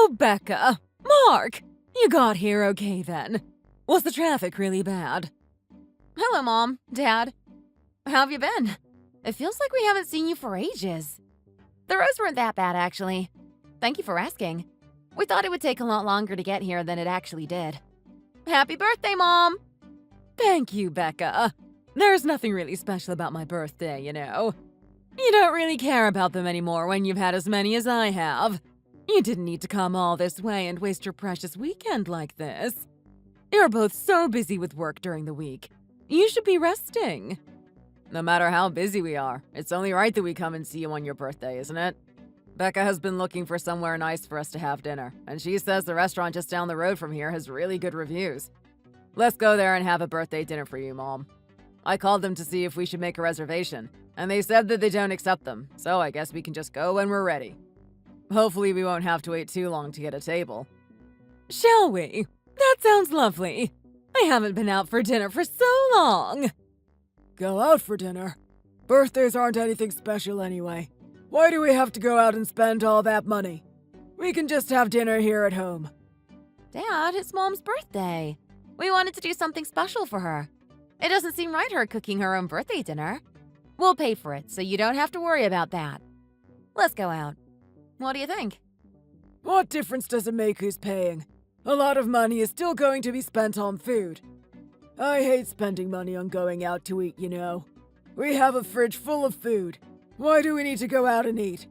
Oh, Becca! Mark! You got here okay then. Was the traffic really bad? Hello, Mom, Dad. How have you been? It feels like we haven't seen you for ages. The roads weren't that bad, actually. Thank you for asking. We thought it would take a lot longer to get here than it actually did. Happy birthday, Mom! Thank you, Becca. There's nothing really special about my birthday, you know. You don't really care about them anymore when you've had as many as I have. You didn't need to come all this way and waste your precious weekend like this. You're both so busy with work during the week. You should be resting. No matter how busy we are, it's only right that we come and see you on your birthday, isn't it? Becca has been looking for somewhere nice for us to have dinner, and she says the restaurant just down the road from here has really good reviews. Let's go there and have a birthday dinner for you, Mom. I called them to see if we should make a reservation, and they said that they don't accept them, so I guess we can just go when we're ready. Hopefully we won't have to wait too long to get a table. Shall we? That sounds lovely. I haven't been out for dinner for so long. Go out for dinner? Birthdays aren't anything special anyway. Why do we have to go out and spend all that money? We can just have dinner here at home. Dad, it's Mom's birthday. We wanted to do something special for her. It doesn't seem right her cooking her own birthday dinner. We'll pay for it, so you don't have to worry about that. Let's go out. What do you think? What difference does it make who's paying? A lot of money is still going to be spent on food. I hate spending money on going out to eat, you know. We have a fridge full of food. Why do we need to go out and eat?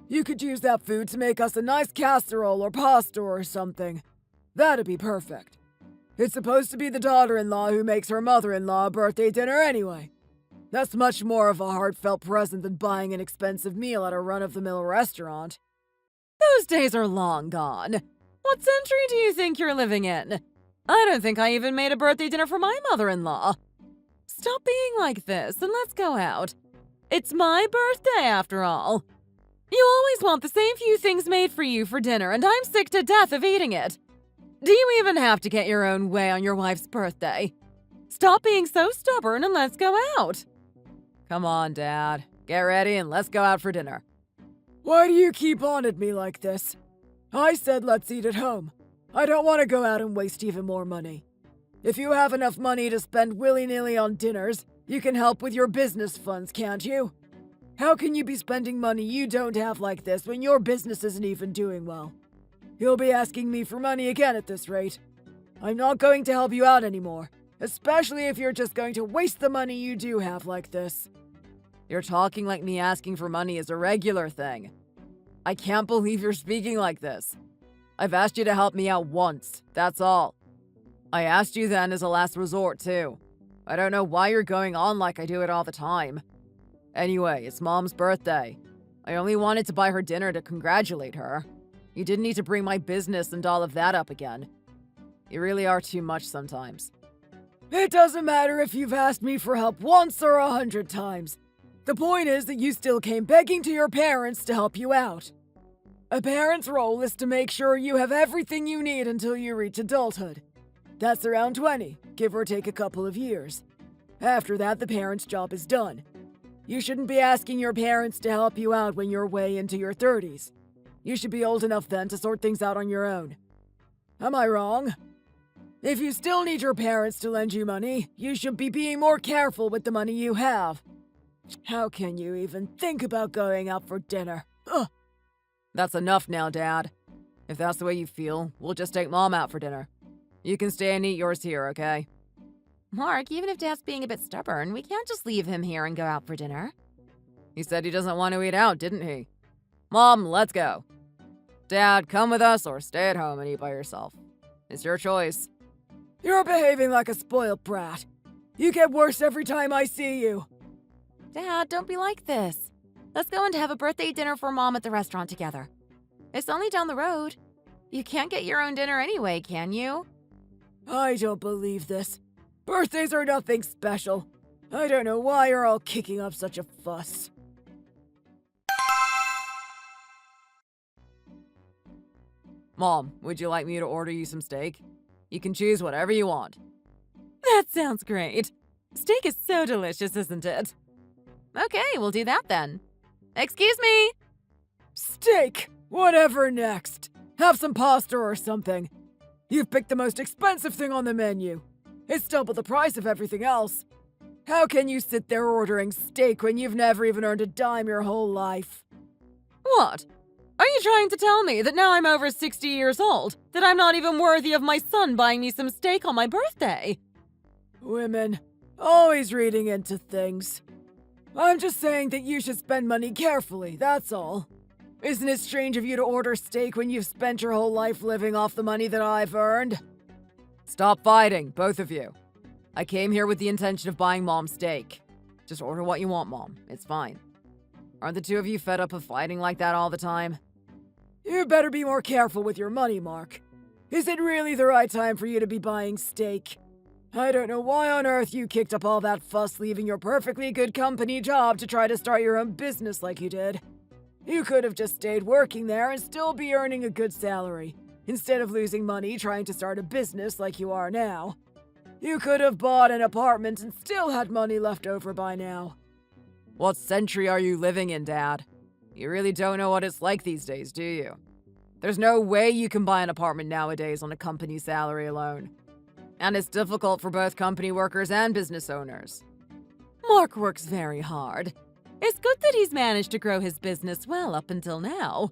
You could use that food to make us a nice casserole or pasta or something. That'd be perfect. It's supposed to be the daughter-in-law who makes her mother-in-law a birthday dinner anyway. That's much more of a heartfelt present than buying an expensive meal at a run-of-the-mill restaurant. Those days are long gone. What century do you think you're living in? I don't think I even made a birthday dinner for my mother-in-law. Stop being like this and let's go out. It's my birthday, after all. You always want the same few things made for you for dinner, and I'm sick to death of eating it. Do you even have to get your own way on your wife's birthday? Stop being so stubborn and let's go out. Come on, Dad. Get ready and let's go out for dinner. Why do you keep on at me like this? I said let's eat at home. I don't want to go out and waste even more money. If you have enough money to spend willy-nilly on dinners, you can help with your business funds, can't you? How can you be spending money you don't have like this when your business isn't even doing well? You'll be asking me for money again at this rate. I'm not going to help you out anymore, especially if you're just going to waste the money you do have like this. You're talking like me asking for money is a regular thing. I can't believe you're speaking like this. I've asked you to help me out once, that's all. I asked you then as a last resort, too. I don't know why you're going on like I do it all the time. Anyway, it's Mom's birthday. I only wanted to buy her dinner to congratulate her. You didn't need to bring my business and all of that up again. You really are too much sometimes. It doesn't matter if you've asked me for help once or 100 times. The point is that you still came begging to your parents to help you out. A parent's role is to make sure you have everything you need until you reach adulthood. That's around 20, give or take a couple of years. After that, the parent's job is done. You shouldn't be asking your parents to help you out when you're way into your 30s. You should be old enough then to sort things out on your own. Am I wrong? If you still need your parents to lend you money, you should be being more careful with the money you have. How can you even think about going out for dinner? Ugh. That's enough now, Dad. If that's the way you feel, we'll just take Mom out for dinner. You can stay and eat yours here, okay? Mark, even if Dad's being a bit stubborn, we can't just leave him here and go out for dinner. He said he doesn't want to eat out, didn't he? Mom, let's go. Dad, come with us or stay at home and eat by yourself. It's your choice. You're behaving like a spoiled brat. You get worse every time I see you. Dad, don't be like this. Let's go and have a birthday dinner for Mom at the restaurant together. It's only down the road. You can't get your own dinner anyway, can you? I don't believe this. Birthdays are nothing special. I don't know why you're all kicking up such a fuss. Mom, would you like me to order you some steak? You can choose whatever you want. That sounds great. Steak is so delicious, isn't it? Okay, we'll do that then. Excuse me! Steak! Whatever next. Have some pasta or something. You've picked the most expensive thing on the menu. It's double the price of everything else. How can you sit there ordering steak when you've never even earned a dime your whole life? What? Are you trying to tell me that now I'm over 60 years old, that I'm not even worthy of my son buying me some steak on my birthday? Women, always reading into things. I'm just saying that you should spend money carefully, that's all. Isn't it strange of you to order steak when you've spent your whole life living off the money that I've earned? Stop fighting, both of you. I came here with the intention of buying Mom steak. Just order what you want, Mom. It's fine. Aren't the two of you fed up of fighting like that all the time? You better be more careful with your money, Mark. Is it really the right time for you to be buying steak? I don't know why on earth you kicked up all that fuss leaving your perfectly good company job to try to start your own business like you did. You could have just stayed working there and still be earning a good salary, instead of losing money trying to start a business like you are now. You could have bought an apartment and still had money left over by now. What century are you living in, Dad? You really don't know what it's like these days, do you? There's no way you can buy an apartment nowadays on a company salary alone. And it's difficult for both company workers and business owners. Mark works very hard. It's good that he's managed to grow his business well up until now.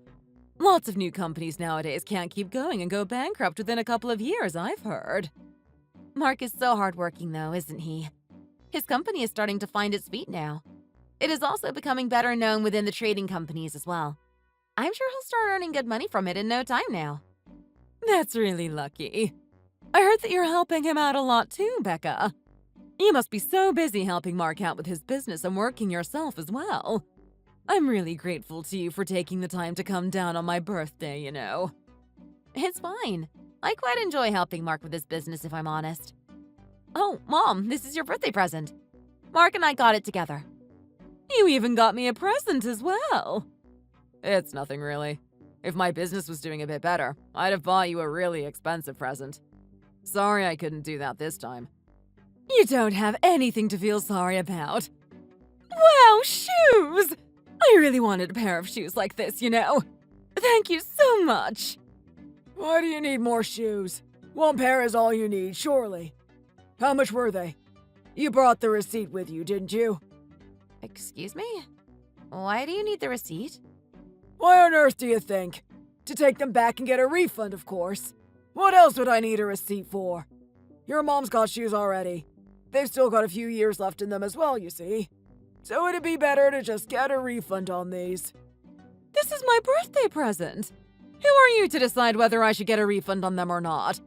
Lots of new companies nowadays can't keep going and go bankrupt within a couple of years, I've heard. Mark is so hardworking, though, isn't he? His company is starting to find its feet now. It is also becoming better known within the trading companies as well. I'm sure he'll start earning good money from it in no time now. That's really lucky. I heard that you're helping him out a lot too, Becca. You must be so busy helping Mark out with his business and working yourself as well. I'm really grateful to you for taking the time to come down on my birthday, you know. It's fine. I quite enjoy helping Mark with his business, if I'm honest. Oh, Mom, this is your birthday present. Mark and I got it together. You even got me a present as well. It's nothing really. If my business was doing a bit better, I'd have bought you a really expensive present. Sorry I couldn't do that this time. You don't have anything to feel sorry about. Wow, shoes! I really wanted a pair of shoes like this, you know. Thank you so much. Why do you need more shoes? One pair is all you need, surely. How much were they? You brought the receipt with you, didn't you? Excuse me? Why do you need the receipt? Why on earth do you think? To take them back and get a refund, of course. What else would I need a receipt for? Your mom's got shoes already. They've still got a few years left in them as well, you see. So it'd be better to just get a refund on these. This is my birthday present. Who are you to decide whether I should get a refund on them or not?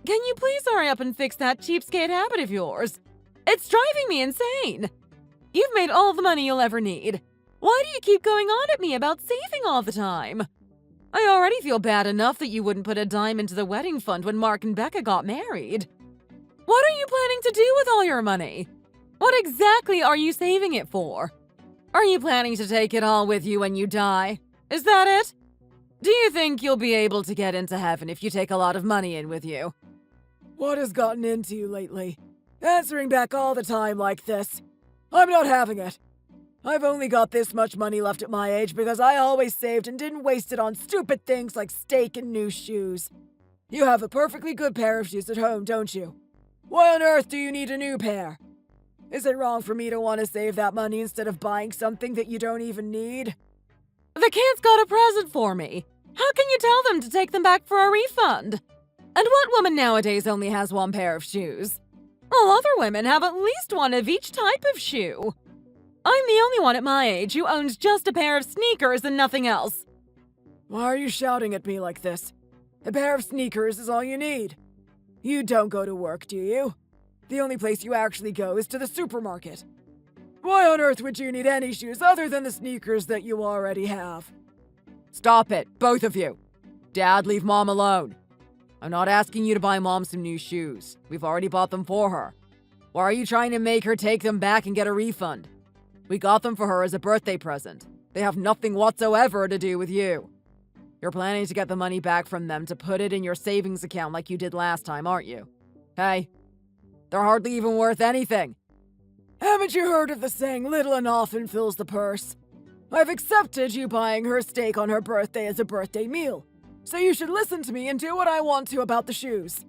Can you please hurry up and fix that cheapskate habit of yours? It's driving me insane. You've made all the money you'll ever need. Why do you keep going on at me about saving all the time? I already feel bad enough that you wouldn't put a dime into the wedding fund when Mark and Becca got married. What are you planning to do with all your money? What exactly are you saving it for? Are you planning to take it all with you when you die? Is that it? Do you think you'll be able to get into heaven if you take a lot of money in with you? What has gotten into you lately? Answering back all the time like this. I'm not having it. I've only got this much money left at my age because I always saved and didn't waste it on stupid things like steak and new shoes. You have a perfectly good pair of shoes at home, don't you? Why on earth do you need a new pair? Is it wrong for me to want to save that money instead of buying something that you don't even need? The kids got a present for me. How can you tell them to take them back for a refund? And what woman nowadays only has one pair of shoes? Well, other women have at least one of each type of shoe. I'm the only one at my age who owns just a pair of sneakers and nothing else. Why are you shouting at me like this? A pair of sneakers is all you need. You don't go to work, do you? The only place you actually go is to the supermarket. Why on earth would you need any shoes other than the sneakers that you already have? Stop it, both of you. Dad, leave Mom alone. I'm not asking you to buy Mom some new shoes. We've already bought them for her. Why are you trying to make her take them back and get a refund? We got them for her as a birthday present. They have nothing whatsoever to do with you. You're planning to get the money back from them to put it in your savings account like you did last time, aren't you? Hey, they're hardly even worth anything. Haven't you heard of the saying, little and often fills the purse? I've accepted you buying her steak on her birthday as a birthday meal. So you should listen to me and do what I want to about the shoes.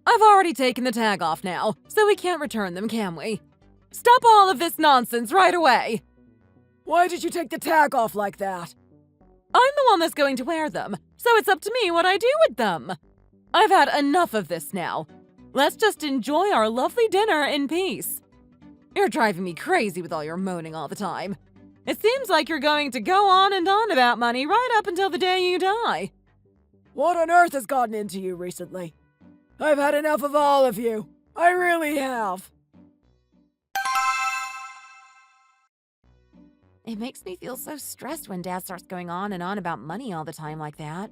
I've already taken the tag off now, so we can't return them, can we? Stop all of this nonsense right away! Why did you take the tag off like that? I'm the one that's going to wear them, so it's up to me what I do with them. I've had enough of this now. Let's just enjoy our lovely dinner in peace. You're driving me crazy with all your moaning all the time. It seems like you're going to go on and on about money right up until the day you die. What on earth has gotten into you recently? I've had enough of all of you. I really have. It makes me feel so stressed when Dad starts going on and on about money all the time like that.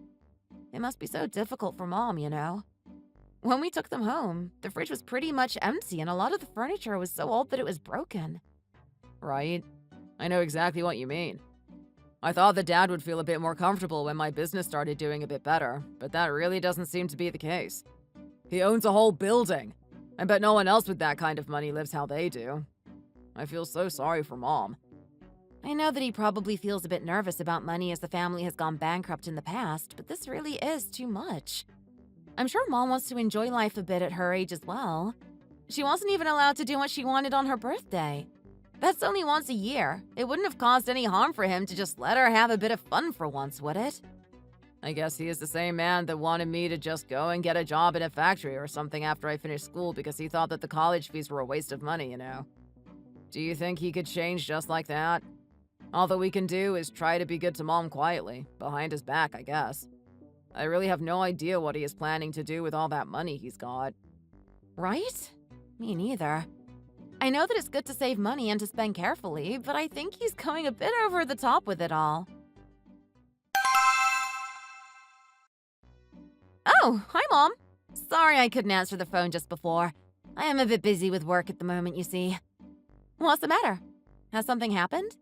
It must be so difficult for Mom, you know. When we took them home, the fridge was pretty much empty and a lot of the furniture was so old that it was broken. Right. I know exactly what you mean. I thought that Dad would feel a bit more comfortable when my business started doing a bit better, but that really doesn't seem to be the case. He owns a whole building. I bet no one else with that kind of money lives how they do. I feel so sorry for Mom. I know that he probably feels a bit nervous about money as the family has gone bankrupt in the past, but this really is too much. I'm sure Mom wants to enjoy life a bit at her age as well. She wasn't even allowed to do what she wanted on her birthday. That's only once a year. It wouldn't have caused any harm for him to just let her have a bit of fun for once, would it? I guess he is the same man that wanted me to just go and get a job in a factory or something after I finished school because he thought that the college fees were a waste of money, you know. Do you think he could change just like that? All that we can do is try to be good to Mom quietly, behind his back, I guess. I really have no idea what he is planning to do with all that money he's got. Right? Me neither. I know that it's good to save money and to spend carefully, but I think he's going a bit over the top with it all. Oh, hi, Mom. Sorry I couldn't answer the phone just before. I am a bit busy with work at the moment, you see. What's the matter? Has something happened?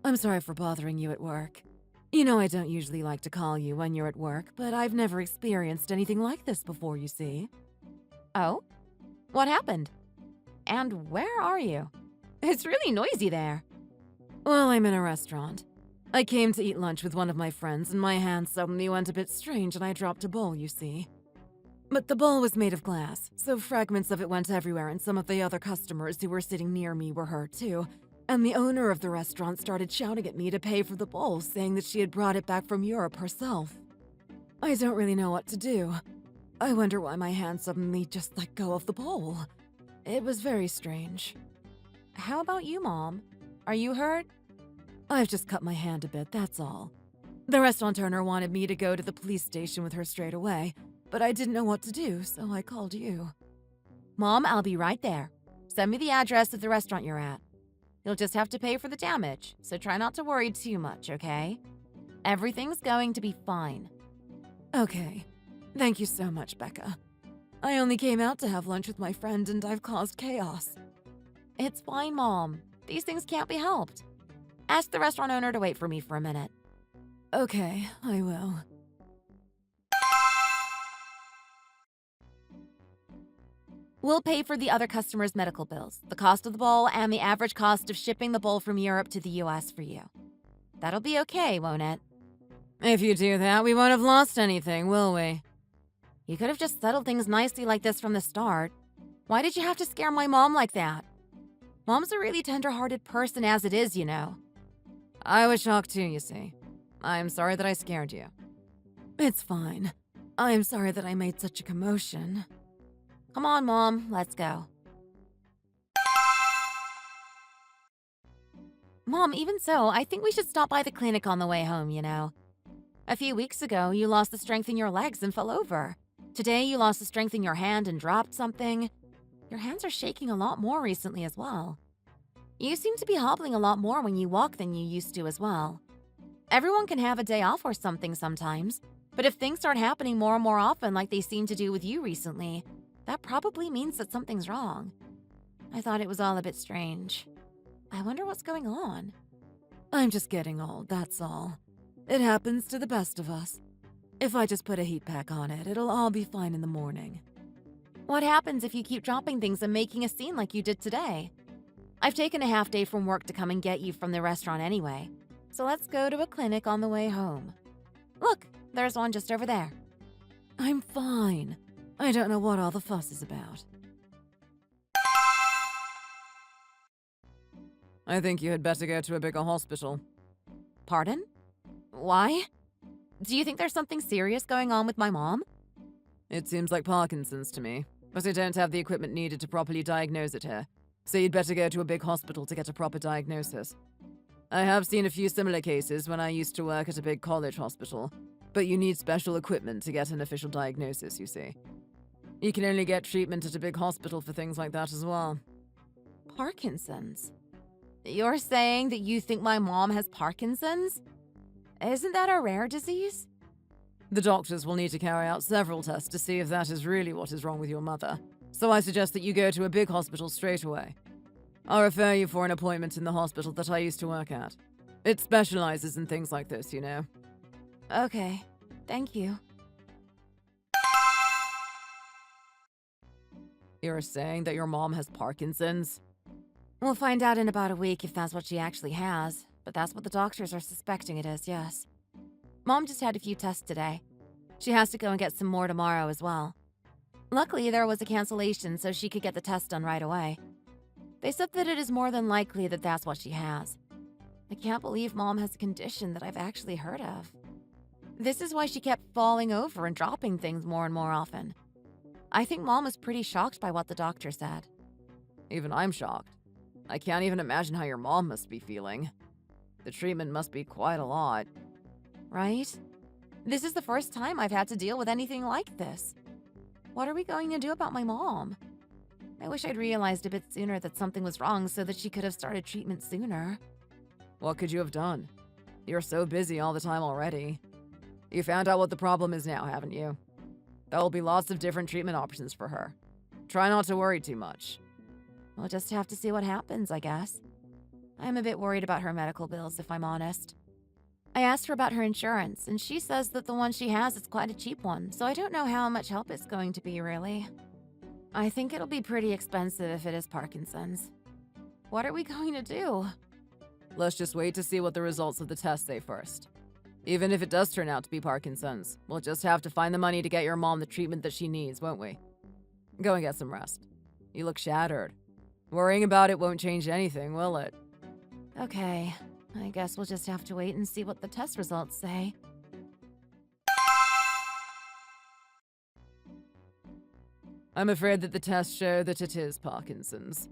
I'm sorry for bothering you at work. You know I don't usually like to call you when you're at work, but I've never experienced anything like this before, you see. Oh? What happened? And where are you? It's really noisy there. Well, I'm in a restaurant. I came to eat lunch with one of my friends, and my hand suddenly went a bit strange and I dropped a bowl, you see. But the bowl was made of glass, so fragments of it went everywhere, and some of the other customers who were sitting near me were hurt too. And the owner of the restaurant started shouting at me to pay for the bowl, saying that she had brought it back from Europe herself. I don't really know what to do. I wonder why my hand suddenly just let go of the bowl. It was very strange. How about you, Mom? Are you hurt? I've just cut my hand a bit, that's all. The restaurant owner wanted me to go to the police station with her straight away, but I didn't know what to do, so I called you. Mom, I'll be right there. Send me the address of the restaurant you're at. You'll just have to pay for the damage, so try not to worry too much, okay? Everything's going to be fine. Okay. Thank you so much, Becca. I only came out to have lunch with my friend and I've caused chaos. It's fine, Mom. These things can't be helped. Ask the restaurant owner to wait for me for a minute. Okay, I will. We'll pay for the other customers' medical bills, the cost of the bowl, and the average cost of shipping the bowl from Europe to the US for you. That'll be okay, won't it? If you do that, we won't have lost anything, will we? You could have just settled things nicely like this from the start. Why did you have to scare my mom like that? Mom's a really tender-hearted person as it is, you know. I was shocked too, you see. I'm sorry that I scared you. It's fine. I'm sorry that I made such a commotion. Come on, Mom, let's go. Mom, even so, I think we should stop by the clinic on the way home, you know. A few weeks ago, you lost the strength in your legs and fell over. Today, you lost the strength in your hand and dropped something. Your hands are shaking a lot more recently as well. You seem to be hobbling a lot more when you walk than you used to as well. Everyone can have a day off or something sometimes, but if things start happening more and more often like they seem to do with you recently, that probably means that something's wrong. I thought it was all a bit strange. I wonder what's going on. I'm just getting old, that's all. It happens to the best of us. If I just put a heat pack on it, it'll all be fine in the morning. What happens if you keep dropping things and making a scene like you did today? I've taken a half day from work to come and get you from the restaurant anyway, so let's go to a clinic on the way home. Look, There's one just over there. I'm fine. I don't know what all the fuss is about. I think you had better go to a bigger hospital. Pardon? Why? Do you think there's something serious going on with my mom? It seems like Parkinson's to me, but I don't have the equipment needed to properly diagnose it here, so you'd better go to a big hospital to get a proper diagnosis. I have seen a few similar cases when I used to work at a big college hospital, but you need special equipment to get an official diagnosis, you see. You can only get treatment at a big hospital for things like that as well. Parkinson's? You're saying that you think my mom has Parkinson's? Isn't that a rare disease? The doctors will need to carry out several tests to see if that is really what is wrong with your mother, so I suggest that you go to a big hospital straight away. I'll refer you for an appointment in the hospital that I used to work at. It specializes in things like this, you know. Okay, thank you. You're saying that your mom has Parkinson's? We'll find out in about a week if that's what she actually has, but that's what the doctors are suspecting it is, yes. Mom just had a few tests today. She has to go and get some more tomorrow as well. Luckily, there was a cancellation so she could get the test done right away. They said that it is more than likely that that's what she has. I can't believe Mom has a condition that I've actually heard of. This is why she kept falling over and dropping things more and more often. I think Mom was pretty shocked by what the doctor said. Even I'm shocked. I can't even imagine how your mom must be feeling. The treatment must be quite a lot. Right? This is the first time I've had to deal with anything like this. What are we going to do about my mom? I wish I'd realized a bit sooner that something was wrong so that she could have started treatment sooner. What could you have done? You're so busy all the time already. You found out what the problem is now, haven't you? There will be lots of different treatment options for her. Try not to worry too much. We'll just have to see what happens, I guess. I'm a bit worried about her medical bills, if I'm honest. I asked her about her insurance, and she says that the one she has is quite a cheap one, so I don't know how much help it's going to be, really. I think it'll be pretty expensive if it is Parkinson's. What are we going to do? Let's just wait to see what the results of the test say first. Even if it does turn out to be Parkinson's, we'll just have to find the money to get your mom the treatment that she needs, won't we? Go and get some rest. You look shattered. Worrying about it won't change anything, will it? Okay, I guess we'll just have to wait and see what the test results say. I'm afraid that the tests show that it is Parkinson's.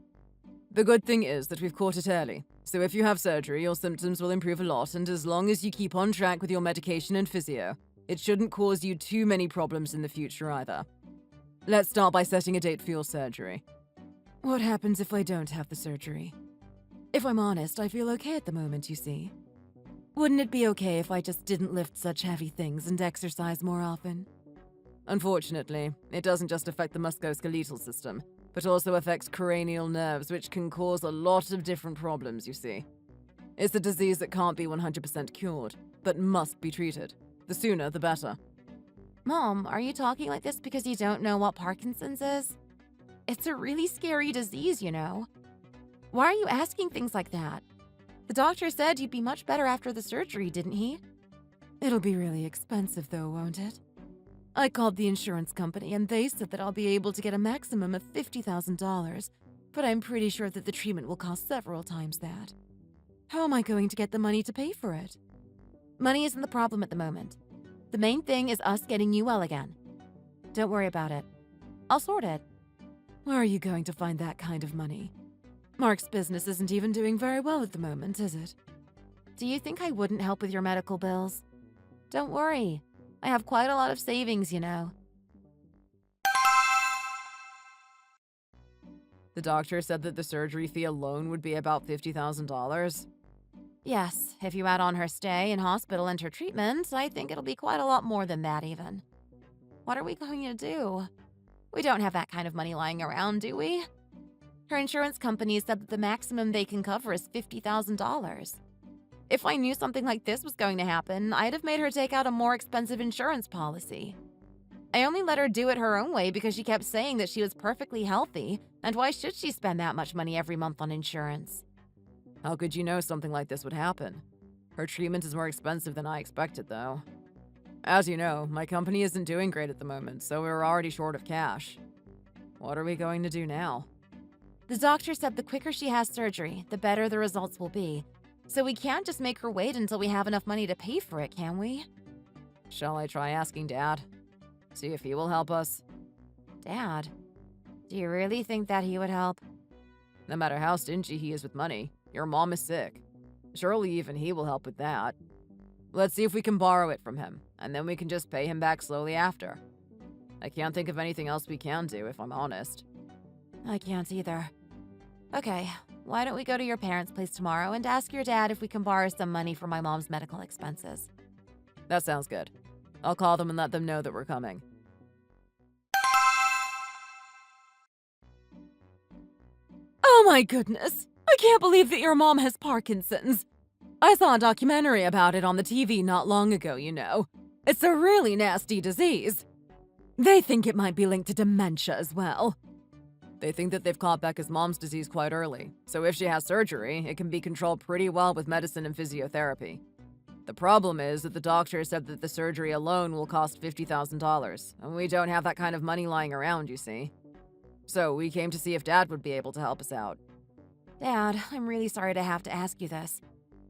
The good thing is that we've caught it early, so if you have surgery, your symptoms will improve a lot, and as long as you keep on track with your medication and physio, it shouldn't cause you too many problems in the future either. Let's start by setting a date for your surgery. What happens if I don't have the surgery? If I'm honest, I feel okay at the moment, you see. Wouldn't it be okay if I just didn't lift such heavy things and exercise more often? Unfortunately, it doesn't just affect the musculoskeletal system, but also affects cranial nerves, which can cause a lot of different problems, you see. It's a disease that can't be 100% cured, but must be treated. The sooner, the better. Mom, are you talking like this because you don't know what Parkinson's is? It's a really scary disease, you know. Why are you asking things like that? The doctor said you'd be much better after the surgery, didn't he? It'll be really expensive though, won't it? I called the insurance company and they said that I'll be able to get a maximum of $50,000, but I'm pretty sure that the treatment will cost several times that. How am I going to get the money to pay for it? Money isn't the problem at the moment. The main thing is us getting you well again. Don't worry about it. I'll sort it. Where are you going to find that kind of money? Mark's business isn't even doing very well at the moment, is it? Do you think I wouldn't help with your medical bills? Don't worry. I have quite a lot of savings, you know. The doctor said that the surgery fee alone would be about $50,000. Yes, if you add on her stay in hospital and her treatment, I think it'll be quite a lot more than that even. What are we going to do? We don't have that kind of money lying around, do we? Her insurance company said that the maximum they can cover is $50,000. If I knew something like this was going to happen, I'd have made her take out a more expensive insurance policy. I only let her do it her own way because she kept saying that she was perfectly healthy, and why should she spend that much money every month on insurance? How could you know something like this would happen? Her treatment is more expensive than I expected, though. As you know, my company isn't doing great at the moment, so we're already short of cash. What are we going to do now? The doctor said the quicker she has surgery, the better the results will be. So we can't just make her wait until we have enough money to pay for it, can we? Shall I try asking Dad? See if he will help us? Dad, do you really think that he would help? No matter how stingy he is with money, your mom is sick. Surely even he will help with that. Let's see if we can borrow it from him, and then we can just pay him back slowly after. I can't think of anything else we can do, if I'm honest. I can't either. Okay, why don't we go to your parents' place tomorrow and ask your dad if we can borrow some money for my mom's medical expenses? That sounds good. I'll call them and let them know that we're coming. Oh my goodness! I can't believe that your mom has Parkinson's. I saw a documentary about it on the TV not long ago, you know. It's a really nasty disease. They think it might be linked to dementia as well. They think that they've caught Becca's mom's disease quite early, so if she has surgery, it can be controlled pretty well with medicine and physiotherapy. The problem is that the doctor said that the surgery alone will cost $50,000, and we don't have that kind of money lying around, you see. So we came to see if Dad would be able to help us out. Dad, I'm really sorry to have to ask you this,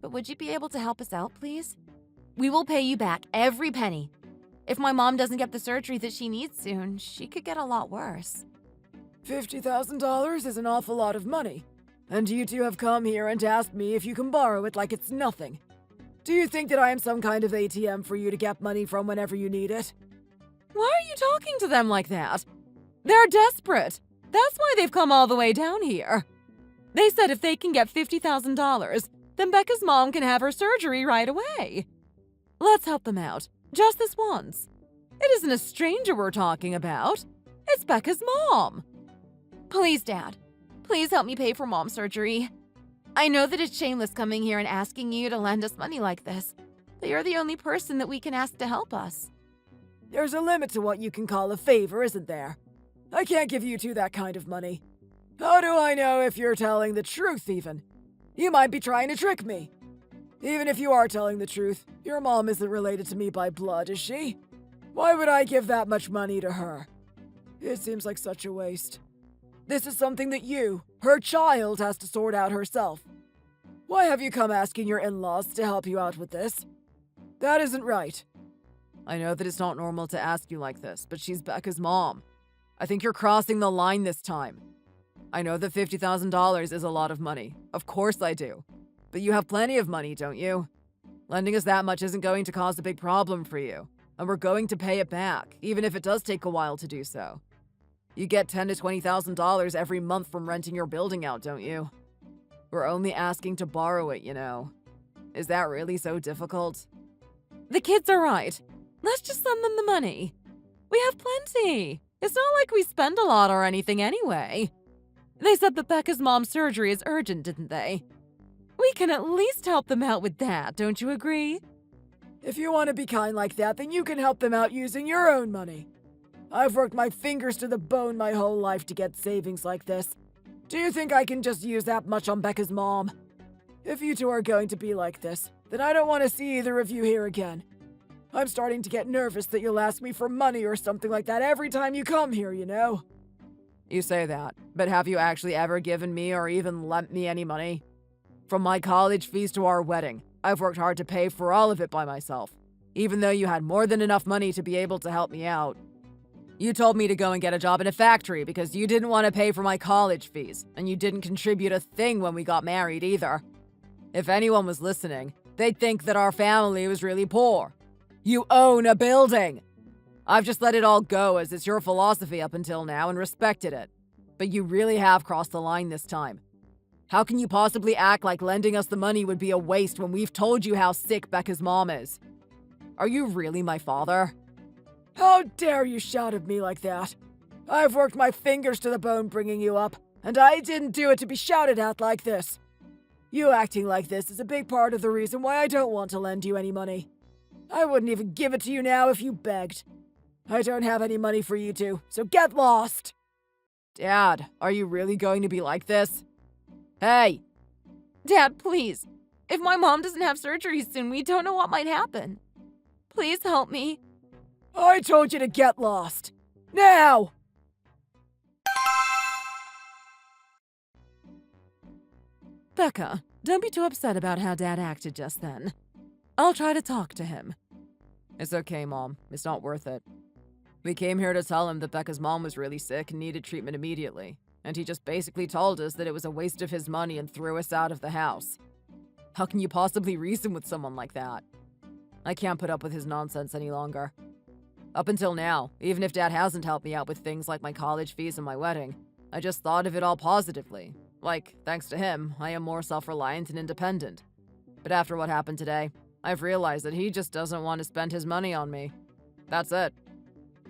but would you be able to help us out, please? We will pay you back every penny. If my mom doesn't get the surgery that she needs soon, she could get a lot worse. $50,000 is an awful lot of money, and you two have come here and asked me if you can borrow it like it's nothing. Do you think that I am some kind of ATM for you to get money from whenever you need it? Why are you talking to them like that? They're desperate. That's why they've come all the way down here. They said if they can get $50,000, then Becca's mom can have her surgery right away. Let's help them out, just this once. It isn't a stranger we're talking about. It's Becca's mom. Please, Dad. Please help me pay for mom's surgery. I know that it's shameless coming here and asking you to lend us money like this, but you're the only person that we can ask to help us. There's a limit to what you can call a favor, isn't there? I can't give you two that kind of money. How do I know if you're telling the truth, even? You might be trying to trick me. Even if you are telling the truth, your mom isn't related to me by blood, is she? Why would I give that much money to her? It seems like such a waste. This is something that you, her child, has to sort out herself. Why have you come asking your in-laws to help you out with this? That isn't right. I know that it's not normal to ask you like this, but she's Becca's mom. I think you're crossing the line this time. I know that $50,000 is a lot of money. Of course I do. But you have plenty of money, don't you? Lending us that much isn't going to cause a big problem for you, and we're going to pay it back, even if it does take a while to do so. You get $10,000 to $20,000 every month from renting your building out, don't you? We're only asking to borrow it, you know. Is that really so difficult? The kids are right. Let's just send them the money. We have plenty. It's not like we spend a lot or anything anyway. They said that Becca's mom's surgery is urgent, didn't they? We can at least help them out with that, don't you agree? If you want to be kind like that, then you can help them out using your own money. I've worked my fingers to the bone my whole life to get savings like this. Do you think I can just use that much on Becca's mom? If you two are going to be like this, then I don't want to see either of you here again. I'm starting to get nervous that you'll ask me for money or something like that every time you come here, you know? You say that, but have you actually ever given me or even lent me any money? From my college fees to our wedding, I've worked hard to pay for all of it by myself, even though you had more than enough money to be able to help me out. You told me to go and get a job in a factory because you didn't want to pay for my college fees, and you didn't contribute a thing when we got married either. If anyone was listening, they'd think that our family was really poor. You own a building! I've just let it all go as it's your philosophy up until now and respected it. But you really have crossed the line this time. How can you possibly act like lending us the money would be a waste when we've told you how sick Becca's mom is? Are you really my father? How dare you shout at me like that? I've worked my fingers to the bone bringing you up, and I didn't do it to be shouted at like this. You acting like this is a big part of the reason why I don't want to lend you any money. I wouldn't even give it to you now if you begged. I don't have any money for you two, so get lost! Dad, are you really going to be like this? Hey! Dad, please. If my mom doesn't have surgery soon, we don't know what might happen. Please help me. I told you to get lost. Now! Becca, don't be too upset about how Dad acted just then. I'll try to talk to him. It's okay, Mom. It's not worth it. We came here to tell him that Becca's mom was really sick and needed treatment immediately, and he just basically told us that it was a waste of his money and threw us out of the house. How can you possibly reason with someone like that? I can't put up with his nonsense any longer. Up until now, even if Dad hasn't helped me out with things like my college fees and my wedding, I just thought of it all positively. Like, thanks to him, I am more self-reliant and independent. But after what happened today, I've realized that he just doesn't want to spend his money on me. That's it.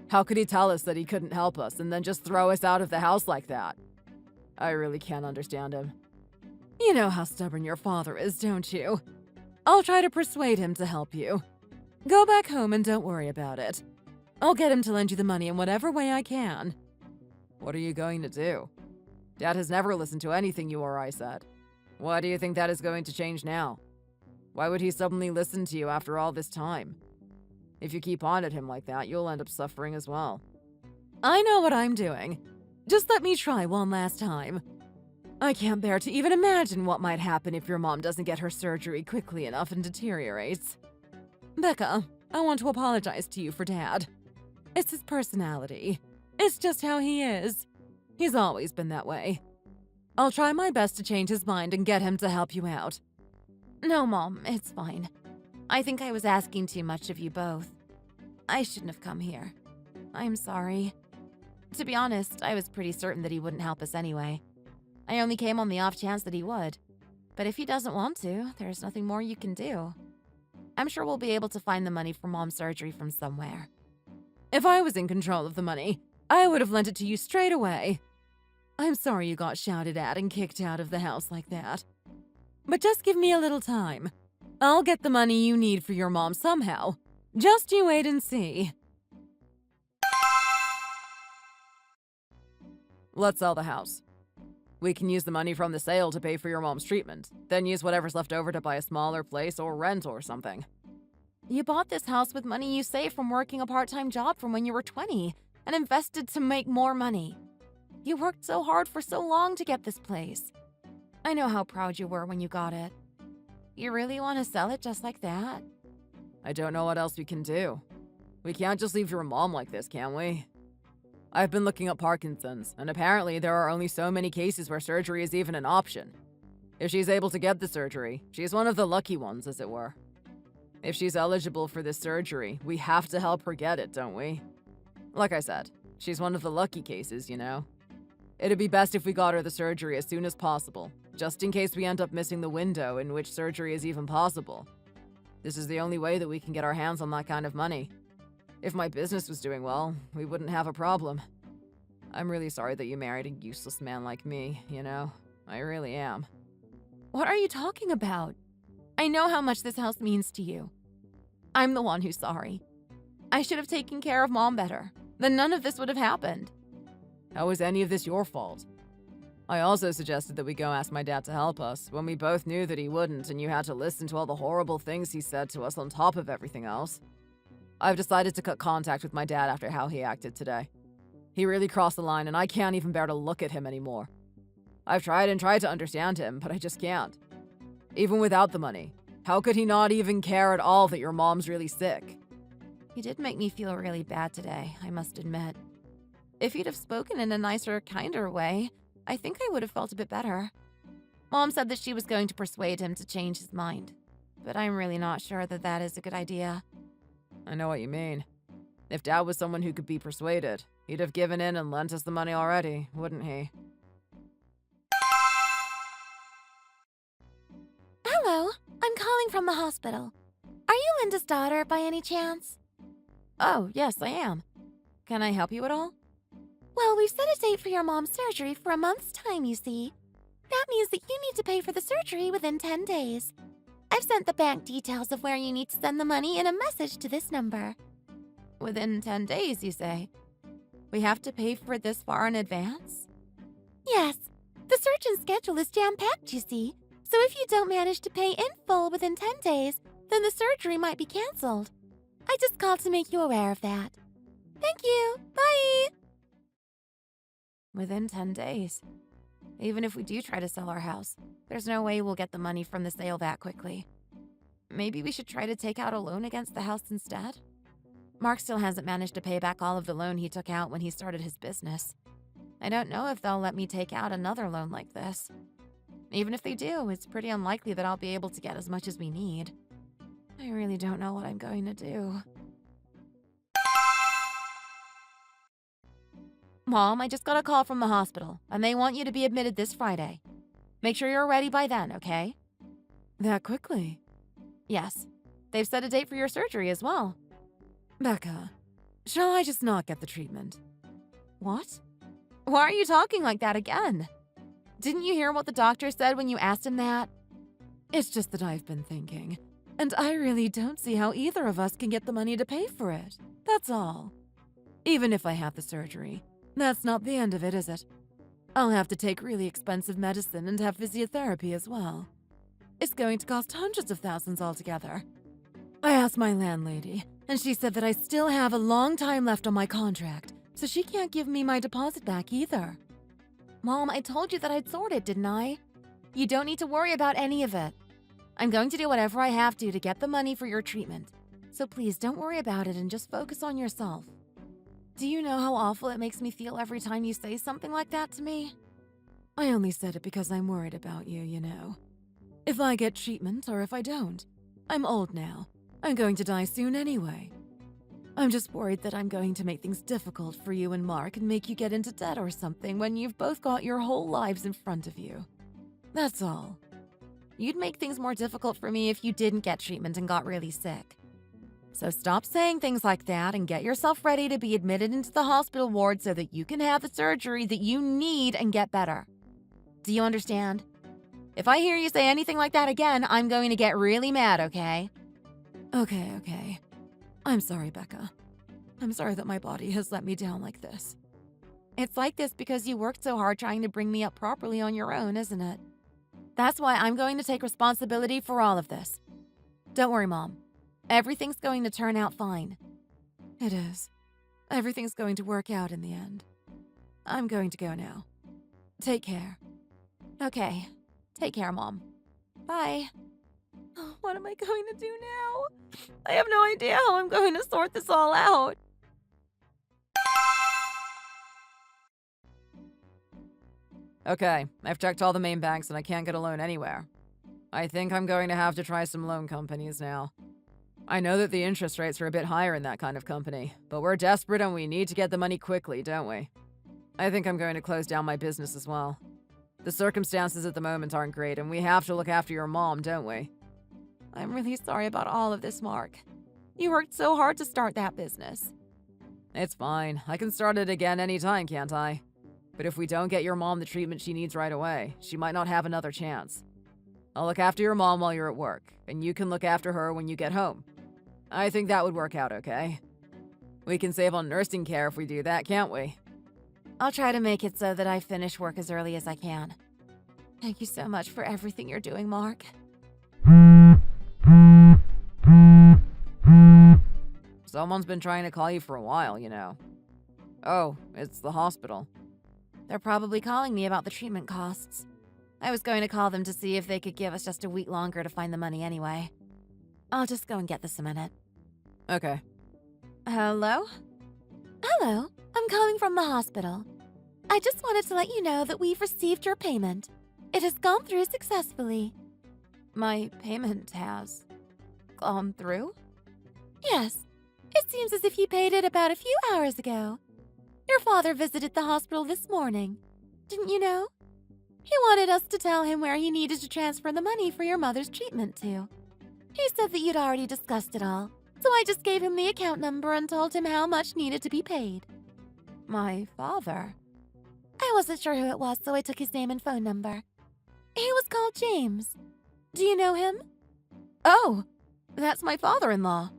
How could he tell us that he couldn't help us and then just throw us out of the house like that? I really can't understand him. You know how stubborn your father is, don't you? I'll try to persuade him to help you. Go back home and don't worry about it. I'll get him to lend you the money in whatever way I can. What are you going to do? Dad has never listened to anything you or I said. Why do you think that is going to change now? Why would he suddenly listen to you after all this time? If you keep on at him like that, you'll end up suffering as well. I know what I'm doing. Just let me try one last time. I can't bear to even imagine what might happen if your mom doesn't get her surgery quickly enough and deteriorates. Becca, I want to apologize to you for Dad. It's his personality. It's just how he is. He's always been that way. I'll try my best to change his mind and get him to help you out. No, Mom, it's fine. I think I was asking too much of you both. I shouldn't have come here. I'm sorry. To be honest, I was pretty certain that he wouldn't help us anyway. I only came on the off chance that he would. But if he doesn't want to, there's nothing more you can do. I'm sure we'll be able to find the money for Mom's surgery from somewhere. If I was in control of the money, I would have lent it to you straight away. I'm sorry you got shouted at and kicked out of the house like that. But just give me a little time. I'll get the money you need for your mom somehow. Just you wait and see. Let's sell the house. We can use the money from the sale to pay for your mom's treatment, then use whatever's left over to buy a smaller place or rent or something. You bought this house with money you saved from working a part-time job from when you were 20 and invested to make more money. You worked so hard for so long to get this place. I know how proud you were when you got it. You really want to sell it just like that? I don't know what else we can do. We can't just leave your mom like this, can we? I've been looking up Parkinson's, and apparently there are only so many cases where surgery is even an option. If she's able to get the surgery, she's one of the lucky ones, as it were. If she's eligible for this surgery, we have to help her get it, don't we? Like I said, she's one of the lucky cases, you know? It'd be best if we got her the surgery as soon as possible, just in case we end up missing the window in which surgery is even possible. This is the only way that we can get our hands on that kind of money. If my business was doing well, we wouldn't have a problem. I'm really sorry that you married a useless man like me, you know? I really am. What are you talking about? I know how much this house means to you. I'm the one who's sorry. I should have taken care of Mom better. Then none of this would have happened. How is any of this your fault? I also suggested that we go ask my dad to help us, when we both knew that he wouldn't and you had to listen to all the horrible things he said to us on top of everything else. I've decided to cut contact with my dad after how he acted today. He really crossed the line and I can't even bear to look at him anymore. I've tried and tried to understand him, but I just can't. Even without the money, how could he not even care at all that your mom's really sick? You did make me feel really bad today, I must admit. If you'd have spoken in a nicer, kinder way, I think I would have felt a bit better. Mom said that she was going to persuade him to change his mind, but I'm really not sure that that is a good idea. I know what you mean. If Dad was someone who could be persuaded, he'd have given in and lent us the money already, wouldn't he? Hello, I'm calling from the hospital. Are you Linda's daughter by any chance? Oh, yes, I am. Can I help you at all? Well, we've set a date for your mom's surgery for a month's time, you see. That means that you need to pay for the surgery within 10 days. I've sent the bank details of where you need to send the money in a message to this number. Within 10 days, you say? We have to pay for it this far in advance? Yes. The surgeon's schedule is jam-packed, you see. So if you don't manage to pay in full within 10 days, then the surgery might be canceled. I just called to make you aware of that. Thank you. Bye. Within 10 days. Even if we do try to sell our house, there's no way we'll get the money from the sale that quickly. Maybe we should try to take out a loan against the house instead? Mark still hasn't managed to pay back all of the loan he took out when he started his business. I don't know if they'll let me take out another loan like this. Even if they do, it's pretty unlikely that I'll be able to get as much as we need. I really don't know what I'm going to do. Mom, I just got a call from the hospital, and they want you to be admitted this Friday. Make sure you're ready by then, okay? That quickly? Yes. They've set a date for your surgery as well. Becca, shall I just not get the treatment? What? Why are you talking like that again? Didn't you hear what the doctor said when you asked him that? It's just that I've been thinking, and I really don't see how either of us can get the money to pay for it. That's all. Even if I have the surgery, that's not the end of it, is it? I'll have to take really expensive medicine and have physiotherapy as well. It's going to cost hundreds of thousands altogether. I asked my landlady, and she said that I still have a long time left on my contract, so she can't give me my deposit back either. Mom, I told you that I'd sort it, didn't I? You don't need to worry about any of it. I'm going to do whatever I have to get the money for your treatment. So please don't worry about it and just focus on yourself. Do you know how awful it makes me feel every time you say something like that to me? I only said it because I'm worried about you, you know. If I get treatment or if I don't, I'm old now. I'm going to die soon anyway. I'm just worried that I'm going to make things difficult for you and Mark and make you get into debt or something when you've both got your whole lives in front of you. That's all. You'd make things more difficult for me if you didn't get treatment and got really sick. So stop saying things like that and get yourself ready to be admitted into the hospital ward so that you can have the surgery that you need and get better. Do you understand? If I hear you say anything like that again, I'm going to get really mad, okay? Okay. I'm sorry, Becca. I'm sorry that my body has let me down like this. It's like this because you worked so hard trying to bring me up properly on your own, isn't it? That's why I'm going to take responsibility for all of this. Don't worry, Mom. Everything's going to turn out fine. It is. Everything's going to work out in the end. I'm going to go now. Take care. Okay. Take care, Mom. Bye. Oh, what am I going to do now? I have no idea how I'm going to sort this all out. Okay, I've checked all the main banks and I can't get a loan anywhere. I think I'm going to have to try some loan companies now. I know that the interest rates are a bit higher in that kind of company, but we're desperate and we need to get the money quickly, don't we? I think I'm going to close down my business as well. The circumstances at the moment aren't great and we have to look after your mom, don't we? I'm really sorry about all of this, Mark. You worked so hard to start that business. It's fine. I can start it again anytime, can't I? But if we don't get your mom the treatment she needs right away, she might not have another chance. I'll look after your mom while you're at work, and you can look after her when you get home. I think that would work out okay. We can save on nursing care if we do that, can't we? I'll try to make it so that I finish work as early as I can. Thank you so much for everything you're doing, Mark. Someone's been trying to call you for a while, you know. Oh, it's the hospital. They're probably calling me about the treatment costs. I was going to call them to see if they could give us just a week longer to find the money anyway. I'll just go and get this a minute. Okay. Hello? Hello, I'm calling from the hospital. I just wanted to let you know that we've received your payment. It has gone through successfully. My payment has gone through? Yes. It seems as if you paid it about a few hours ago. Your father visited the hospital this morning. Didn't you know? He wanted us to tell him where he needed to transfer the money for your mother's treatment to. He said that you'd already discussed it all, so I just gave him the account number and told him how much needed to be paid. My father? I wasn't sure who it was, so I took his name and phone number. He was called James. Do you know him? Oh, that's my father-in-law.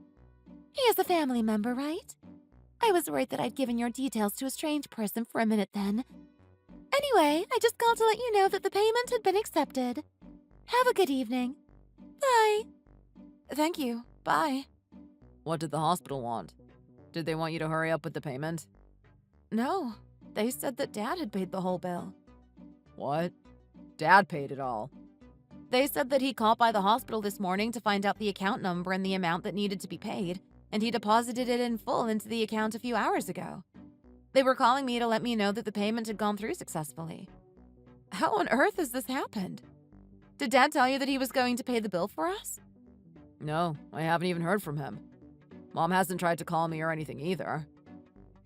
He is a family member, right? I was worried that I'd given your details to a strange person for a minute then. Anyway, I just called to let you know that the payment had been accepted. Have a good evening. Bye. Thank you. Bye. What did the hospital want? Did they want you to hurry up with the payment? No, they said that Dad had paid the whole bill. What? Dad paid it all. They said that he called by the hospital this morning to find out the account number and the amount that needed to be paid, and he deposited it in full into the account a few hours ago. They were calling me to let me know that the payment had gone through successfully. How on earth has this happened? Did Dad tell you that he was going to pay the bill for us? No, I haven't even heard from him. Mom hasn't tried to call me or anything either.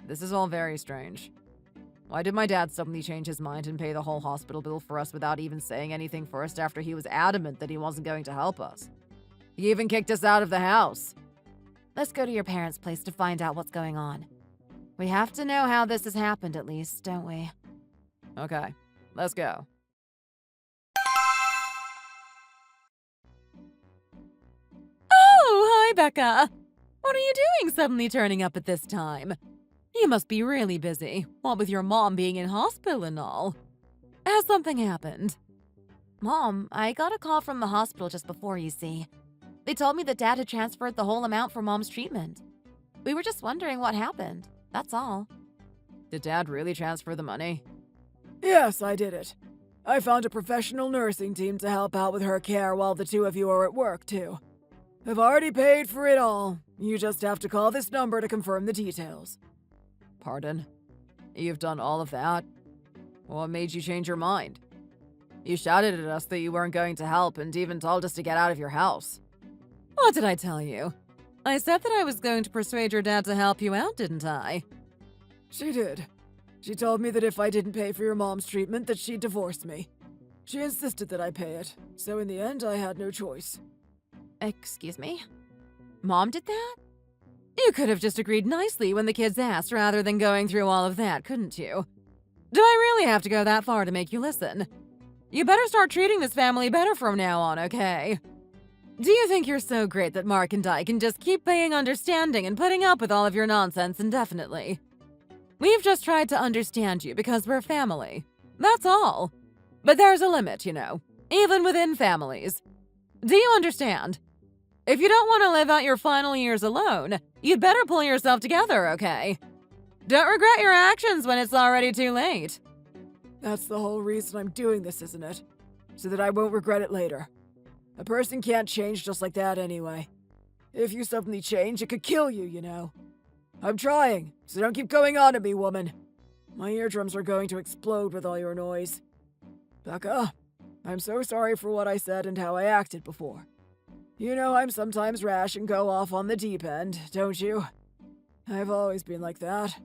This is all very strange. Why did my dad suddenly change his mind and pay the whole hospital bill for us without even saying anything first after he was adamant that he wasn't going to help us? He even kicked us out of the house. Let's go to your parents' place to find out what's going on. We have to know how this has happened at least, don't we? Okay, let's go. Oh, hi, Becca. What are you doing suddenly turning up at this time? You must be really busy, what with your mom being in hospital and all. Has something happened? Mom, I got a call from the hospital just before, you see. They told me that Dad had transferred the whole amount for Mom's treatment. We were just wondering what happened. That's all. Did Dad really transfer the money? Yes, I did it. I found a professional nursing team to help out with her care while the two of you are at work, too. I've already paid for it all. You just have to call this number to confirm the details. Pardon? You've done all of that? What made you change your mind? You shouted at us that you weren't going to help and even told us to get out of your house. What did I tell you? I said that I was going to persuade your dad to help you out, didn't I? She did. She told me that if I didn't pay for your mom's treatment, that she'd divorce me. She insisted that I pay it, so in the end, I had no choice. Excuse me? Mom did that? You could have just agreed nicely when the kids asked rather than going through all of that, couldn't you? Do I really have to go that far to make you listen? You better start treating this family better from now on, okay? Do you think you're so great that Mark and I can just keep being understanding and putting up with all of your nonsense indefinitely? We've just tried to understand you because we're family. That's all. But there's a limit, you know, even within families. Do you understand? If you don't want to live out your final years alone, you'd better pull yourself together, okay? Don't regret your actions when it's already too late. That's the whole reason I'm doing this, isn't it? So that I won't regret it later. A person can't change just like that anyway. If you suddenly change, it could kill you, you know. I'm trying, so don't keep going on at me, woman. My eardrums are going to explode with all your noise. Becca, I'm so sorry for what I said and how I acted before. You know I'm sometimes rash and go off on the deep end, don't you? I've always been like that.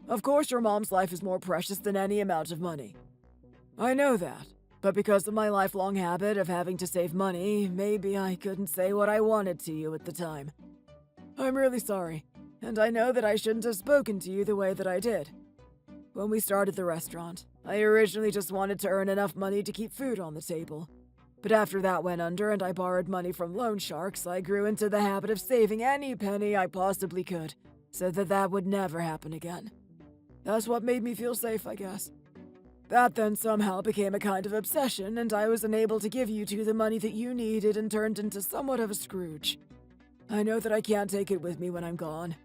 Of course your mom's life is more precious than any amount of money. I know that, but because of my lifelong habit of having to save money, maybe I couldn't say what I wanted to you at the time. I'm really sorry, and I know that I shouldn't have spoken to you the way that I did. When we started the restaurant, I originally just wanted to earn enough money to keep food on the table. But after that went under and I borrowed money from loan sharks, I grew into the habit of saving any penny I possibly could, so that that would never happen again. That's what made me feel safe, I guess. That then somehow became a kind of obsession, and I was unable to give you two the money that you needed and turned into somewhat of a Scrooge. I know that I can't take it with me when I'm gone.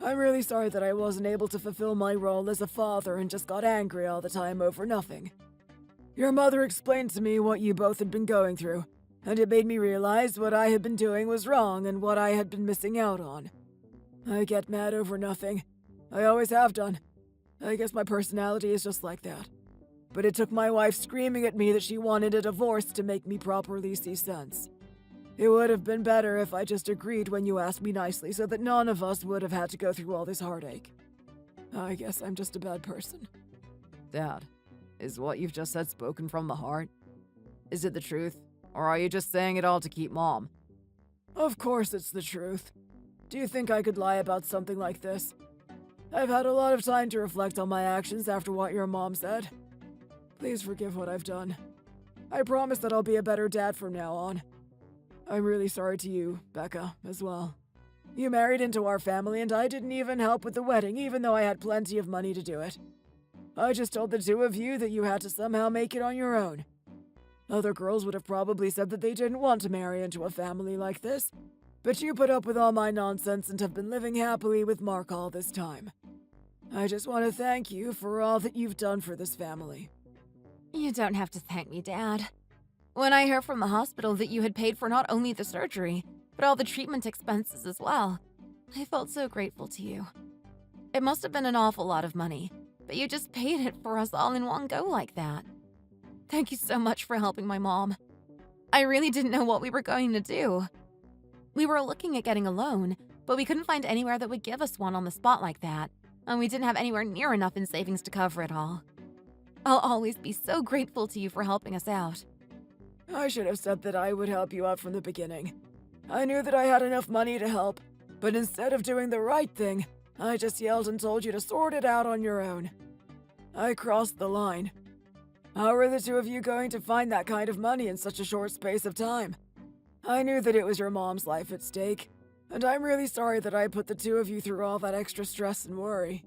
I'm really sorry that I wasn't able to fulfill my role as a father and just got angry all the time over nothing. Your mother explained to me what you both had been going through, and it made me realize what I had been doing was wrong and what I had been missing out on. I get mad over nothing. I always have done. I guess my personality is just like that. But it took my wife screaming at me that she wanted a divorce to make me properly see sense. It would have been better if I just agreed when you asked me nicely so that none of us would have had to go through all this heartache. I guess I'm just a bad person. Dad, is what you've just said spoken from the heart? Is it the truth, or are you just saying it all to keep Mom? Of course it's the truth. Do you think I could lie about something like this? I've had a lot of time to reflect on my actions after what your mom said. Please forgive what I've done. I promise that I'll be a better dad from now on. I'm really sorry to you, Becca, as well. You married into our family and I didn't even help with the wedding, even though I had plenty of money to do it. I just told the two of you that you had to somehow make it on your own. Other girls would have probably said that they didn't want to marry into a family like this. but you put up with all my nonsense and have been living happily with Mark all this time. I just want to thank you for all that you've done for this family. You don't have to thank me, Dad. When I heard from the hospital that you had paid for not only the surgery, but all the treatment expenses as well, I felt so grateful to you. It must have been an awful lot of money, but you just paid it for us all in one go like that. Thank you so much for helping my mom. I really didn't know what we were going to do. We were looking at getting a loan, but we couldn't find anywhere that would give us one on the spot like that, and we didn't have anywhere near enough in savings to cover it all. I'll always be so grateful to you for helping us out. I should have said that I would help you out from the beginning. I knew that I had enough money to help, but instead of doing the right thing, I just yelled and told you to sort it out on your own. I crossed the line. How were the two of you going to find that kind of money in such a short space of time? I knew that it was your mom's life at stake, and I'm really sorry that I put the two of you through all that extra stress and worry.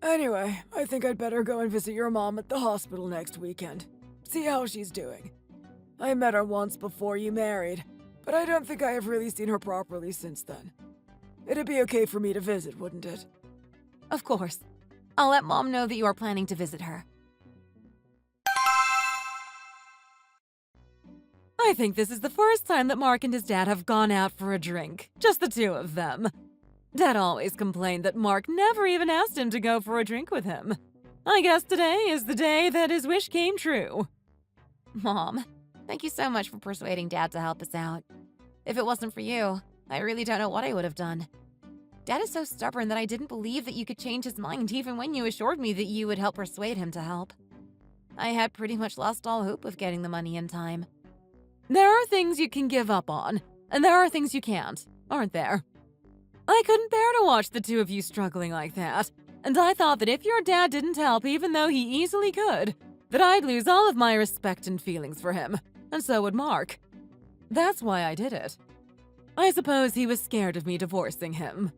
Anyway, I think I'd better go and visit your mom at the hospital next weekend. See how she's doing. I met her once before you married, but I don't think I have really seen her properly since then. It'd be okay for me to visit, wouldn't it? Of course. I'll let Mom know that you are planning to visit her. I think this is the first time that Mark and his dad have gone out for a drink. Just the two of them. Dad always complained that Mark never even asked him to go for a drink with him. I guess today is the day that his wish came true. Mom, thank you so much for persuading Dad to help us out. If it wasn't for you, I really don't know what I would have done. Dad is so stubborn that I didn't believe that you could change his mind even when you assured me that you would help persuade him to help. I had pretty much lost all hope of getting the money in time. There are things you can give up on, and there are things you can't, aren't there? I couldn't bear to watch the two of you struggling like that, and I thought that if your dad didn't help even though he easily could, that I'd lose all of my respect and feelings for him, and so would Mark. That's why I did it. I suppose he was scared of me divorcing him.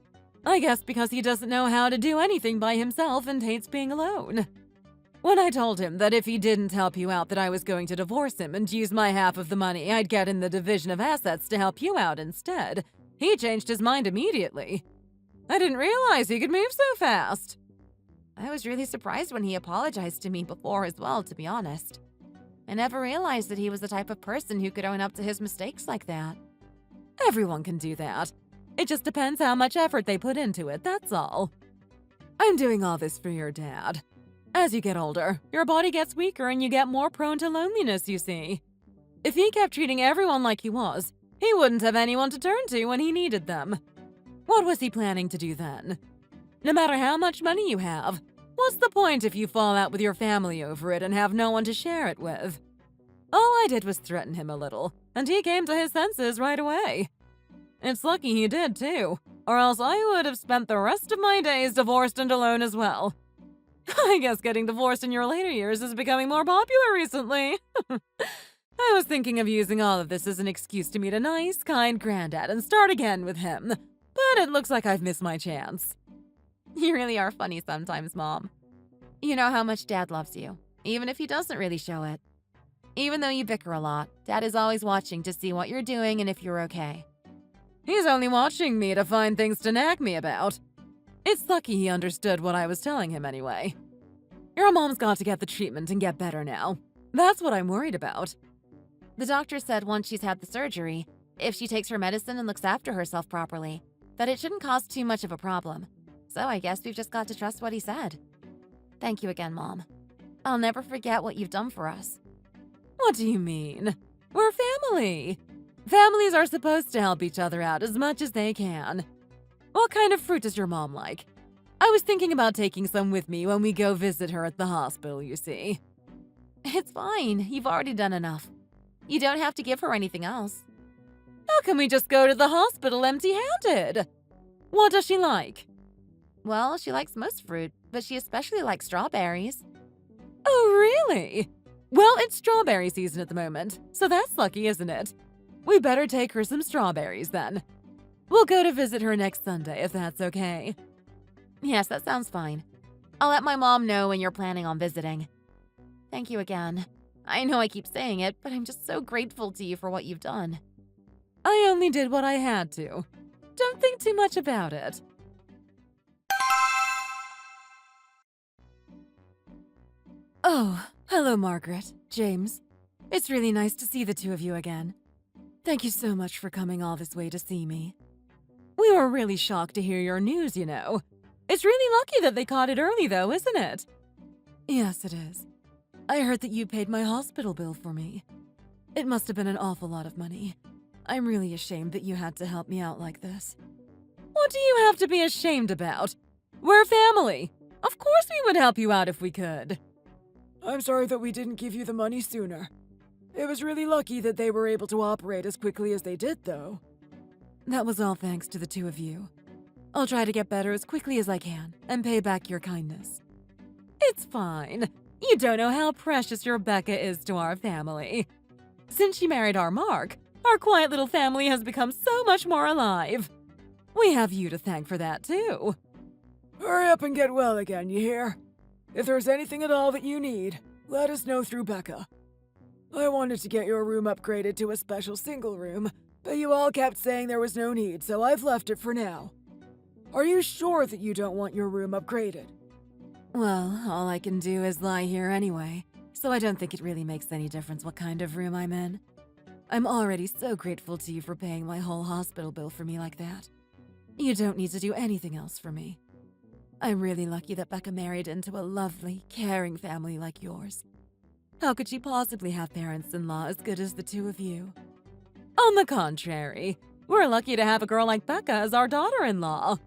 I guess because he doesn't know how to do anything by himself and hates being alone. When I told him that if he didn't help you out that I was going to divorce him and use my half of the money I'd get in the division of assets to help you out instead, he changed his mind immediately. I didn't realize he could move so fast. I was really surprised when he apologized to me before as well, to be honest. I never realized that he was the type of person who could own up to his mistakes like that. Everyone can do that. It just depends how much effort they put into it, that's all. I'm doing all this for your dad. As you get older, your body gets weaker and you get more prone to loneliness, you see. If he kept treating everyone like he was, he wouldn't have anyone to turn to when he needed them. What was he planning to do then? No matter how much money you have, what's the point if you fall out with your family over it and have no one to share it with? All I did was threaten him a little, and he came to his senses right away. It's lucky he did, too, or else I would have spent the rest of my days divorced and alone as well. I guess getting divorced in your later years is becoming more popular recently. I was thinking of using all of this as an excuse to meet a nice, kind granddad and start again with him, but it looks like I've missed my chance. You really are funny sometimes, Mom. You know how much Dad loves you, even if he doesn't really show it. Even though you bicker a lot, Dad is always watching to see what you're doing and if you're okay. He's only watching me to find things to nag me about. It's lucky he understood what I was telling him anyway. Your mom's got to get the treatment and get better now. That's what I'm worried about. The doctor said once she's had the surgery, if she takes her medicine and looks after herself properly, that it shouldn't cause too much of a problem. So I guess we've just got to trust what he said. Thank you again, Mom. I'll never forget what you've done for us. What do you mean? We're family. Families are supposed to help each other out as much as they can. What kind of fruit does your mom like? I was thinking about taking some with me when we go visit her at the hospital, you see. It's fine. You've already done enough. You don't have to give her anything else. How can we just go to the hospital empty-handed? What does she like? Well, she likes most fruit, but she especially likes strawberries. Oh, really? Well, it's strawberry season at the moment, so that's lucky, isn't it? We better take her some strawberries then. We'll go to visit her next Sunday, if that's okay. Yes, that sounds fine. I'll let my mom know when you're planning on visiting. Thank you again. I know I keep saying it, but I'm just so grateful to you for what you've done. I only did what I had to. Don't think too much about it. Oh, hello, Margaret, James. It's really nice to see the two of you again. Thank you so much for coming all this way to see me. We were really shocked to hear your news, you know. It's really lucky that they caught it early, though, isn't it? Yes, it is. I heard that you paid my hospital bill for me. It must have been an awful lot of money. I'm really ashamed that you had to help me out like this. What do you have to be ashamed about? We're family. Of course we would help you out if we could. I'm sorry that we didn't give you the money sooner. It was really lucky that they were able to operate as quickly as they did, though. That was all thanks to the two of you. I'll try to get better as quickly as I can and pay back your kindness. It's fine. You don't know how precious your Becca is to our family. Since she married our Mark, our quiet little family has become so much more alive. We have you to thank for that, too. Hurry up and get well again, you hear? If there's anything at all that you need, let us know through Becca. I wanted to get your room upgraded to a special single room, but you all kept saying there was no need, so I've left it for now. Are you sure that you don't want your room upgraded? Well, all I can do is lie here anyway, so I don't think it really makes any difference what kind of room I'm in. I'm already so grateful to you for paying my whole hospital bill for me like that. You don't need to do anything else for me. I'm really lucky that Becca married into a lovely, caring family like yours. How could she possibly have parents-in-law as good as the two of you? On the contrary, we're lucky to have a girl like Becca as our daughter-in-law.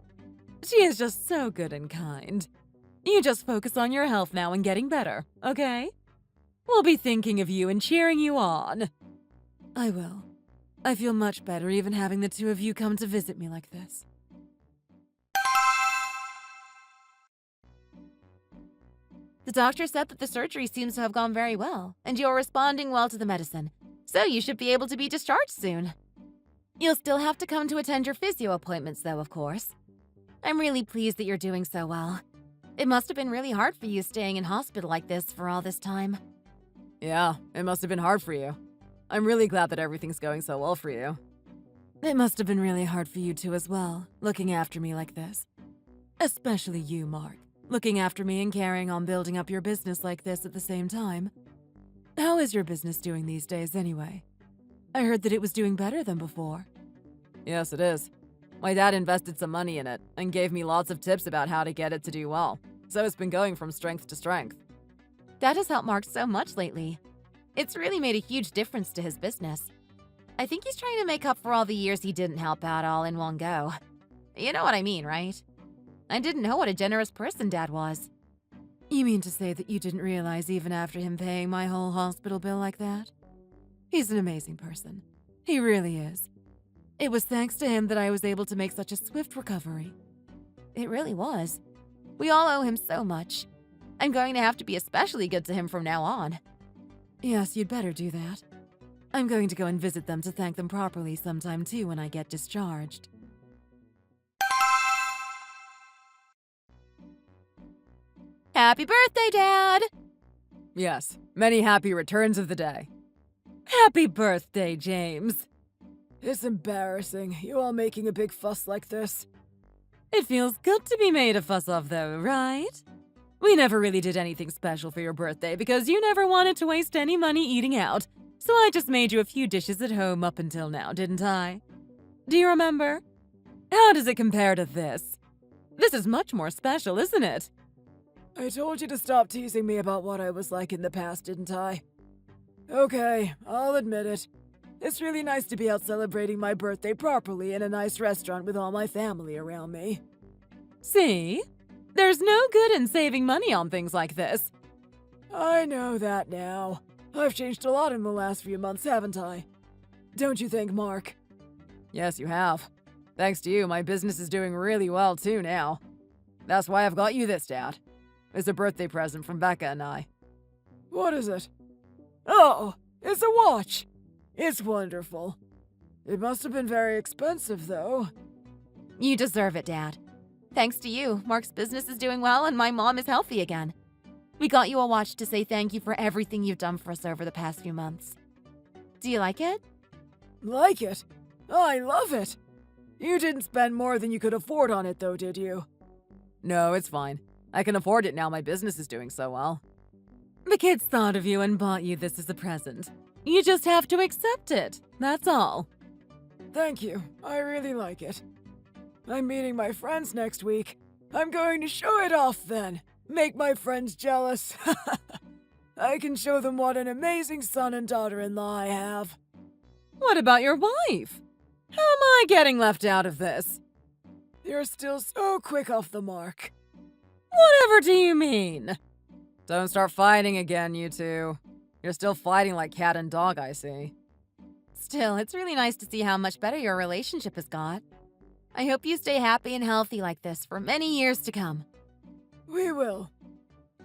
She is just so good and kind. You just focus on your health now and getting better, okay? We'll be thinking of you and cheering you on. I will. I feel much better even having the two of you come to visit me like this. The doctor said that the surgery seems to have gone very well, and you're responding well to the medicine, so you should be able to be discharged soon. You'll still have to come to attend your physio appointments, though, of course. I'm really pleased that you're doing so well. It must have been really hard for you staying in hospital like this for all this time. Yeah, it must have been hard for you. I'm really glad that everything's going so well for you. It must have been really hard for you too as well, looking after me like this. Especially you, Mark, looking after me and carrying on building up your business like this at the same time. How is your business doing these days anyway? I heard that it was doing better than before. Yes, it is. My dad invested some money in it and gave me lots of tips about how to get it to do well, so it's been going from strength to strength. That has helped Mark so much lately. It's really made a huge difference to his business. I think he's trying to make up for all the years he didn't help out all in one go. You know what I mean, right? I didn't know what a generous person Dad was. You mean to say that you didn't realize even after him paying my whole hospital bill like that? He's an amazing person. He really is. It was thanks to him that I was able to make such a swift recovery. It really was. We all owe him so much. I'm going to have to be especially good to him from now on. Yes, you'd better do that. I'm going to go and visit them to thank them properly sometime too when I get discharged. Happy birthday, Dad! Yes, many happy returns of the day. Happy birthday, James. It's embarrassing, you all making a big fuss like this. It feels good to be made a fuss of, though, right? We never really did anything special for your birthday because you never wanted to waste any money eating out, so I just made you a few dishes at home up until now, didn't I? Do you remember? How does it compare to this? This is much more special, isn't it? I told you to stop teasing me about what I was like in the past, didn't I? Okay, I'll admit it. It's really nice to be out celebrating my birthday properly in a nice restaurant with all my family around me. See? There's no good in saving money on things like this. I know that now. I've changed a lot in the last few months, haven't I? Don't you think, Mark? Yes, you have. Thanks to you, my business is doing really well too now. That's why I've got you this, Dad. It's a birthday present from Becca and I. What is it? Oh, it's a watch! It's wonderful. It must have been very expensive, though. You deserve it, Dad. Thanks to you, Mark's business is doing well and my mom is healthy again. We got you a watch to say thank you for everything you've done for us over the past few months. Do you like it? Like it? I love it! You didn't spend more than you could afford on it, though, did you? No, it's fine. I can afford it now my business is doing so well. The kids thought of you and bought you this as a present. You just have to accept it. That's all. Thank you. I really like it. I'm meeting my friends next week. I'm going to show it off then. Make my friends jealous. I can show them what an amazing son and daughter-in-law I have. What about your wife? How am I getting left out of this? You're still so quick off the mark. Whatever do you mean? Don't start fighting again, you two. You're still fighting like cat and dog, I see. Still, it's really nice to see how much better your relationship has got. I hope you stay happy and healthy like this for many years to come. We will.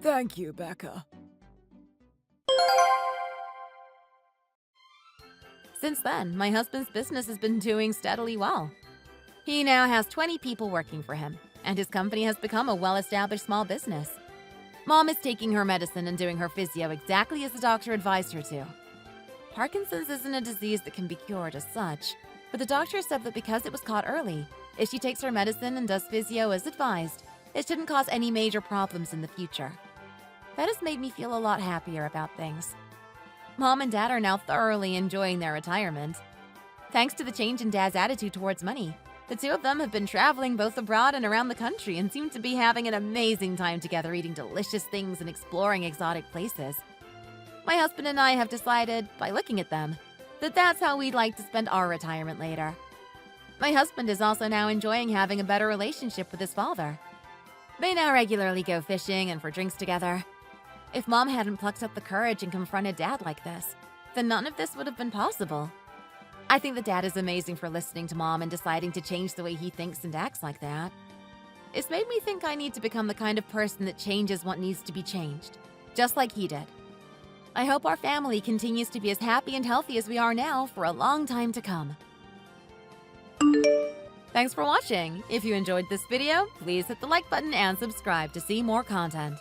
Thank you, Becca. Since then, my husband's business has been doing steadily well. He now has 20 people working for him, and his company has become a well-established small business. Mom is taking her medicine and doing her physio exactly as the doctor advised her to. Parkinson's isn't a disease that can be cured as such, but the doctor said that because it was caught early, if she takes her medicine and does physio as advised, it shouldn't cause any major problems in the future. That has made me feel a lot happier about things. Mom and Dad are now thoroughly enjoying their retirement. Thanks to the change in Dad's attitude towards money, the two of them have been traveling both abroad and around the country and seem to be having an amazing time together eating delicious things and exploring exotic places. My husband and I have decided, by looking at them, that that's how we'd like to spend our retirement later. My husband is also now enjoying having a better relationship with his father. They now regularly go fishing and for drinks together. If Mom hadn't plucked up the courage and confronted Dad like this, then none of this would have been possible. I think that Dad is amazing for listening to Mom and deciding to change the way he thinks and acts like that. It's made me think I need to become the kind of person that changes what needs to be changed, just like he did. I hope our family continues to be as happy and healthy as we are now for a long time to come. Thanks for watching. If you enjoyed this video, please hit the like button and subscribe to see more content.